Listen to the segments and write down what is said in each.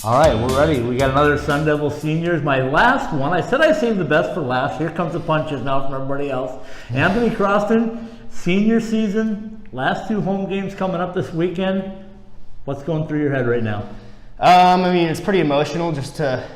All right, we're ready. We got another Sun Devil Seniors. My last one, I said I saved the best for last. Here comes the punches now from everybody else. Anthony Croston, senior season, last 2 home games coming up this weekend. What's going through your head right now? I mean, it's pretty emotional just to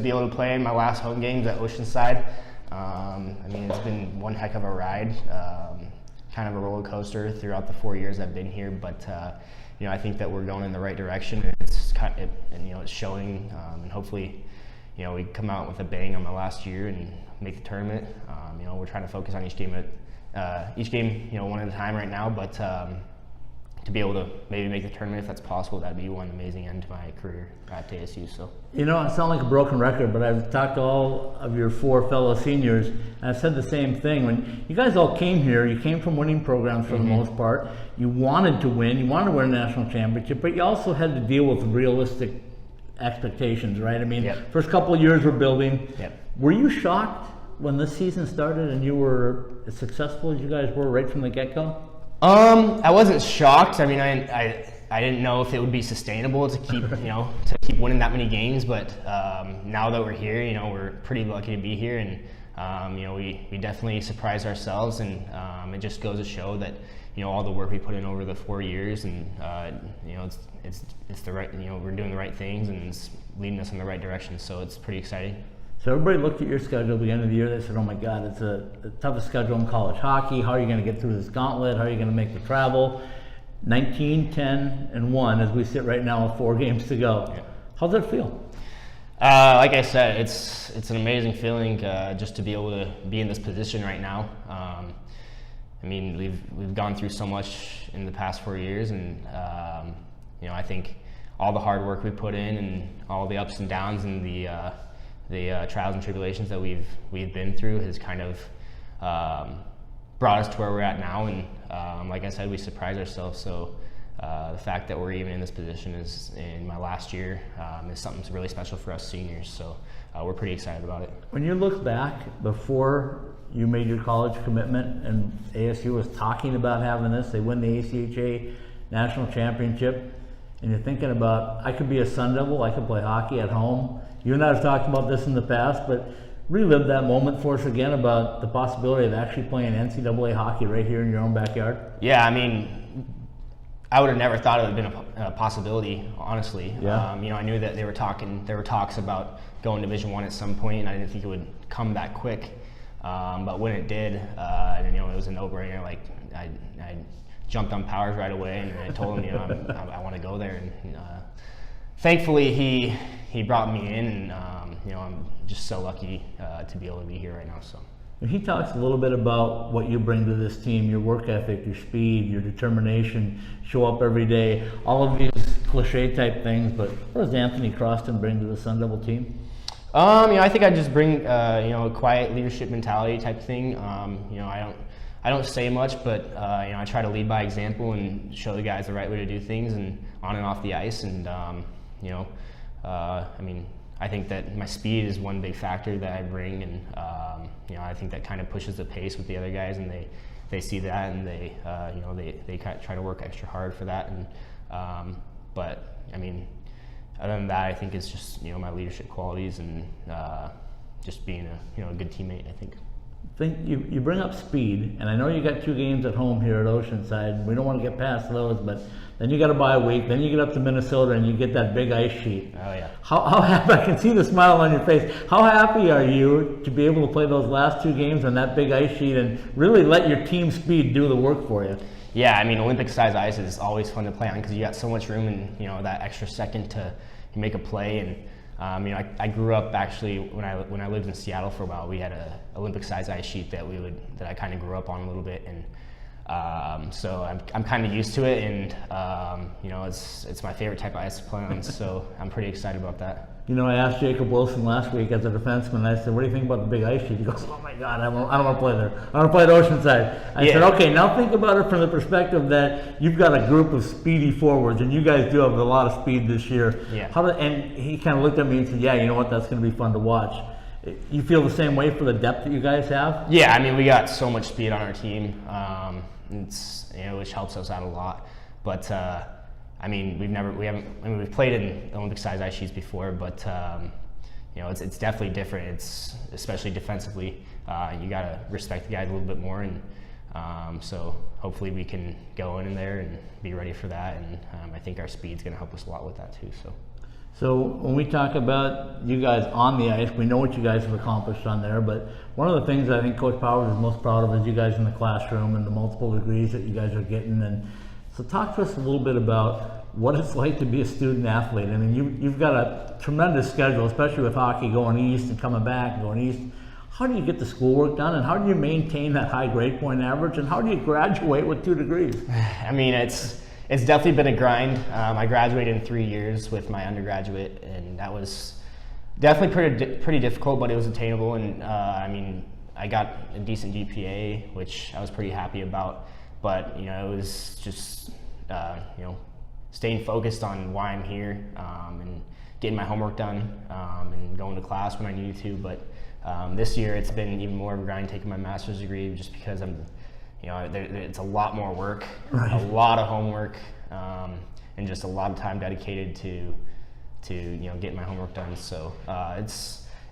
be able to play in my last home games at Oceanside. I mean, it's been one heck of a ride, kind of a roller coaster throughout the 4 years I've been here, but you know, I think that we're going in the right direction. It's you know, it's showing, and hopefully, you know, we come out with a bang on my last year and make the tournament. You know, we're trying to focus on each game, you know, one at a time right now, but to be able to maybe make the tournament if that's possible, that'd be one amazing end to my career at ASU. So, you know, I sound like a broken record, but I've talked to all of your 4 fellow seniors, and I've said the same thing. When you guys all came here, you came from winning programs for the most part. You wanted to win, you wanted to win a national championship, but you also had to deal with realistic expectations, right? I mean, first couple of years we're building. Were you shocked when this season started and you were as successful as you guys were right from the get-go? I wasn't shocked. I mean, I didn't know if it would be sustainable to keep, you know, to keep winning that many games. But now that we're here, you know, we're pretty lucky to be here, and you know, we definitely surprised ourselves, and it just goes to show that, you know, all the work we put in over the 4 years, and you know, it's the right, you know, we're doing the right things, and it's leading us in the right direction. So it's pretty exciting. So everybody looked at your schedule at the end of the year. They said, "Oh my God, it's the toughest schedule in college hockey. How are you going to get through this gauntlet? How are you going to make the travel?" 19, 10, and 1 as we sit right now with 4 games to go. How's that feel? Like I said, it's an amazing feeling just to be able to be in this position right now. I mean, we've gone through so much in the past 4 years, and you know, I think all the hard work we put in, and all the ups and downs, and the trials and tribulations that we've been through has kind of brought us to where we're at now, and like I said, we surprised ourselves. So the fact that we're even in this position is in my last year is something that's really special for us seniors. So we're pretty excited about it. When you look back before you made your college commitment and ASU was talking about having this, they win the ACHA national championship, and you're thinking about, I could be a Sun Devil, I could play hockey at home. You and I have talked about this in the past, but relive that moment for us again about the possibility of actually playing NCAA hockey right here in your own backyard. Yeah, I mean, I would have never thought it would have been a possibility, honestly. Yeah. You know, I knew that there were talks about going Division I at some point, and I didn't think it would come that quick. But when it did, and you know, it was a no-brainer. Like I jumped on Powers right away, and I told him, you know, I want to go there, and thankfully he brought me in, and you know, I'm just so lucky to be able to be here right now. So. He talks a little bit about what you bring to this team, your work ethic, your speed, your determination, show up every day, all of these cliche type things, but what does Anthony Croston bring to the Sun Devil team? You know, I think I just bring, you know, a quiet leadership mentality type thing. You know, I don't say much, but you know, I try to lead by example and show the guys the right way to do things, and on and off the ice. And you know, I mean, I think that my speed is one big factor that I bring, and you know, I think that kind of pushes the pace with the other guys, and they see that, and they you know, they kind of try to work extra hard for that. And but I mean, other than that, I think it's just, you know, my leadership qualities, and just being a good teammate, I think. You bring up speed, and I know you got 2 games at home here at Oceanside. We don't want to get past those, but then you got to buy a week. Then you get up to Minnesota, and you get that big ice sheet. Oh yeah. How happy, I can see the smile on your face. How happy are you to be able to play those last 2 games on that big ice sheet and really let your team speed do the work for you? Yeah, I mean, Olympic-sized ice is always fun to play on because you got so much room, and you know, that extra second to make a play. And you know, I grew up actually when I lived in Seattle for a while. We had a Olympic-sized ice sheet that I kind of grew up on a little bit, and so I'm kind of used to it, and you know, it's my favorite type of ice to play on. So I'm pretty excited about that. You know, I asked Jacob Wilson last week as a defenseman, I said, "What do you think about the big ice sheet?" He goes, "Oh my God, I don't want to play there. I want to play at Oceanside." I said, "Okay, now think about it from the perspective that you've got a group of speedy forwards, and you guys do have a lot of speed this year." Yeah. And he kind of looked at me and said, "Yeah, you know what? That's going to be fun to watch." You feel the same way for the depth that you guys have? Yeah, I mean, we got so much speed on our team. It's, you know, which helps us out a lot. But I mean, we've played in Olympic size ice sheets before, but you know, it's definitely different. It's especially defensively. You gotta respect the guys a little bit more, and so hopefully we can go in there and be ready for that. And I think our speed's gonna help us a lot with that too. So when we talk about you guys on the ice, we know what you guys have accomplished on there, but one of the things I think Coach Powers is most proud of is you guys in the classroom and the multiple degrees that you guys are getting. And so talk to us a little bit about what it's like to be a student athlete. I mean, you've got a tremendous schedule, especially with hockey going east and coming back and going east. How do you get the schoolwork done, and how do you maintain that high grade point average, and how do you graduate with 2 degrees? I mean, it's definitely been a grind. I graduated in 3 years with my undergraduate, and that was definitely pretty difficult, but it was attainable. And I mean, I got a decent GPA, which I was pretty happy about. But you know, it was just you know, staying focused on why I'm here, and getting my homework done, and going to class when I needed to. But this year it's been even more of a grind taking my master's degree, just because you know, it's a lot more work, right. A lot of homework, and just a lot of time dedicated to you know, getting my homework done. So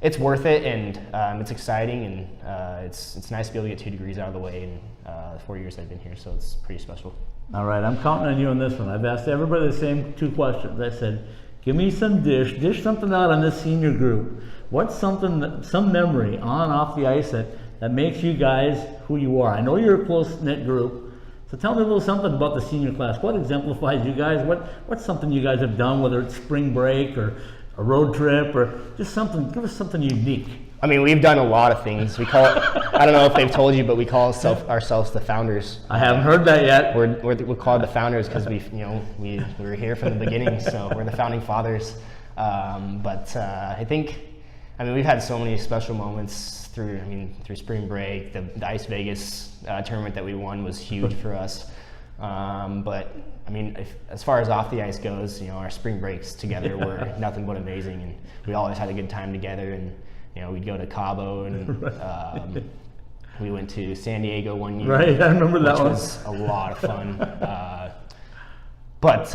it's worth it, and it's exciting, and it's nice to be able to get 2 degrees out of the way in the 4 years I've been here. So it's pretty special. All right, I'm counting on you on this one. I've asked everybody the same 2 questions. I said, give me some dish something out on this senior group. What's something, some memory on and off the ice that makes you guys who you are? I know you're a close-knit group, so tell me a little something about the senior class. What exemplifies you guys? What's something you guys have done, whether it's spring break or a road trip or just something? Give us something unique. I mean, we've done a lot of things. We call it, I don't know if they've told you, but we call ourselves the Founders. I haven't heard that yet. We're called the Founders because we were here from the beginning, so we're the founding fathers. But I mean, we've had so many special moments through spring break. The Ice Vegas tournament that we won was huge for us. But I mean, as far as off the ice goes, you know, our spring breaks together were nothing but amazing, and we always had a good time together. And you know, we'd go to Cabo, and we went to San Diego one year. Right, I remember that one. Which was a lot of fun. But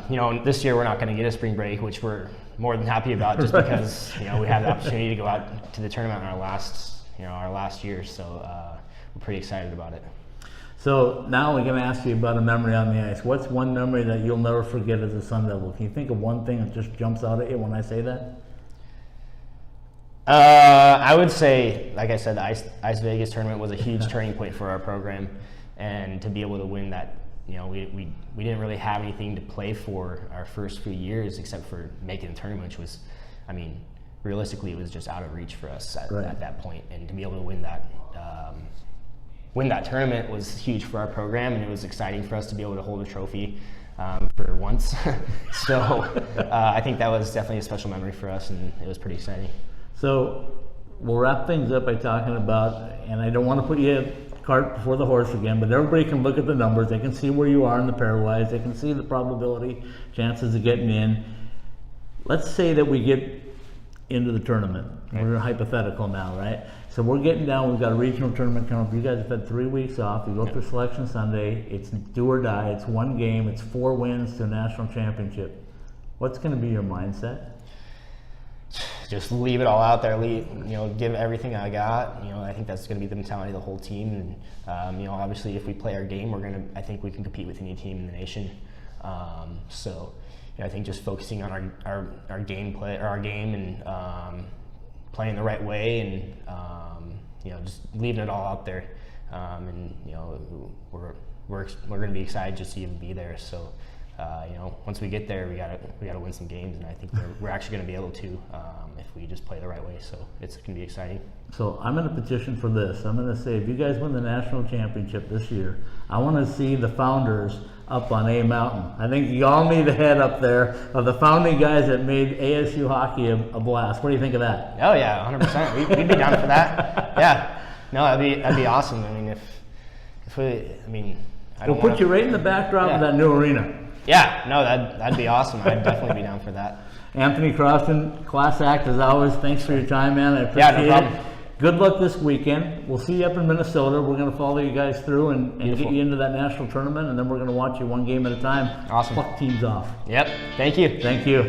you know, this year we're not going to get a spring break, which we're more than happy about, just because you know, we had the opportunity to go out to the tournament in our last year. So we're pretty excited about it. So now we're going to ask you about a memory on the ice. What's one memory that you'll never forget as a Sun Devil? Can you think of one thing that just jumps out at you when I say that? I would say, like I said, the Ice Vegas tournament was a huge turning point for our program, and to be able to win that, you know, we didn't really have anything to play for our first few years except for making the tournament, which was, I mean, realistically, it was just out of reach for us at that point, and to be able to win that tournament was huge for our program, and it was exciting for us to be able to hold a trophy for once. So I think that was definitely a special memory for us, and it was pretty exciting. So we'll wrap things up by talking about, and I don't want to put you cart before the horse again, but everybody can look at the numbers. They can see where you are in the pairwise. They can see the probability, chances of getting in. Let's say that we get into the tournament. Right. We're hypothetical now, right? So we're getting down. We've got a regional tournament coming up. You guys have had 3 weeks off. You go through Selection Sunday. It's do or die. It's one game. It's 4 wins to a national championship. What's going to be your mindset? Just leave it all out there. Give everything I got. You know, I think that's going to be the mentality of the whole team. And you know, obviously, if we play our game, I think we can compete with any team in the nation. So, you know, I think just focusing on our gameplay, or our game, and playing the right way, and you know, just leaving it all out there. And you know, we're going to be excited just to even be there. So. You know, once we get there, we gotta win some games, and I think we're actually going to be able to if we just play the right way. So it's going to be exciting. So I'm going to petition for this. I'm going to say, if you guys win the national championship this year, I want to see the Founders up on A Mountain. I think you all need a head up there of the founding guys that made ASU hockey a blast. What do you think of that? Oh yeah, 100%. We'd be down for that. Yeah. No, that'd be awesome. I mean, if we, I mean, we'll put you right in the backdrop of that new arena. Yeah, no, that'd be awesome. I'd definitely be down for that. Anthony Croston, class act as always. Thanks for your time, man. I appreciate it. Good luck this weekend. We'll see you up in Minnesota. We're going to follow you guys through and get Beautiful. you into that national tournament, and then we're going to watch you one game at a time. Awesome. Pluck teams off. Yep. Thank you. Thank you.